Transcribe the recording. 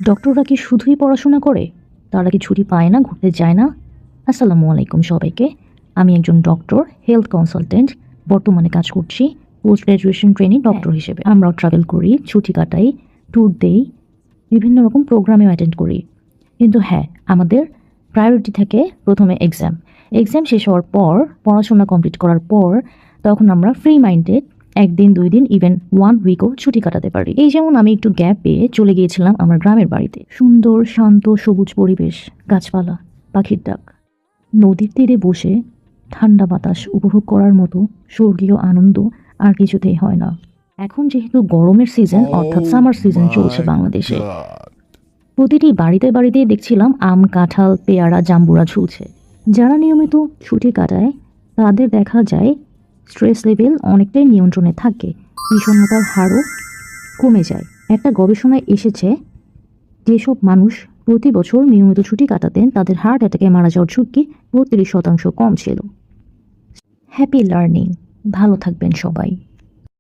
ডক্টররা কি শুধুই পড়াশোনা করে? তারা কি ছুটি পায় না, ঘুরতে যায় না? আসসালামু আলাইকুম সবাইকে। আমি একজন ডক্টর, হেলথ কনসালটেন্ট। বর্তমানে কাজ করছি পোস্ট গ্র্যাজুয়েশন ট্রেনিং ডক্টর হিসেবে। আমরাও ট্রাভেল করি, ছুটি কাটাই, ট্যুর দেই, বিভিন্ন রকম প্রোগ্রামেও অ্যাটেন্ড করি। কিন্তু হ্যাঁ, আমাদের প্রায়োরিটি থাকে প্রথমে এক্সাম। এক্সাম শেষ হওয়ার পর, পড়াশোনা কমপ্লিট করার পর, তখন আমরা ফ্রি মাইন্ডেড 1 দিন 2 দিন ইভেন 1 উইকও ছুটি কাটাতে পারি। এই যেমন আমি একটু গ্যাপ পেয়ে চলে গিয়েছিলাম আমার গ্রামের বাড়িতে। সুন্দর শান্ত সবুজ পরিবেশ, গাছপালা, পাখির ডাক। নদীর তীরে বসে ঠান্ডা বাতাস উপভোগ করার মতো স্বর্গীয় আনন্দ আর কিছুতেই হয় না। এখন যেহেতু গরমের সিজন অর্থাৎ সামার সিজন চলছে বাংলাদেশে, প্রতিটি বাড়িতে বাড়িতেই দেখছিলাম আম, কাঁঠাল, পেয়ারা, জাম্বুরা ঝুলছে। যারা নিয়মিত ছুটি কাটায় তাদের দেখা যায় স্ট্রেস লেভেল অনেকটাই নিয়ন্ত্রণে থাকে, বিষণ্ণতার হারও কমে যায়। একটা গবেষণায় এসেছে যেসব মানুষ প্রতি বছর নিয়মিত ছুটি কাটাতেন তাদের হার্ট অ্যাটাকে মারা যাওয়ার ঝুঁকি 32% কম ছিল। Happy learning. ভালো থাকবেন সবাই।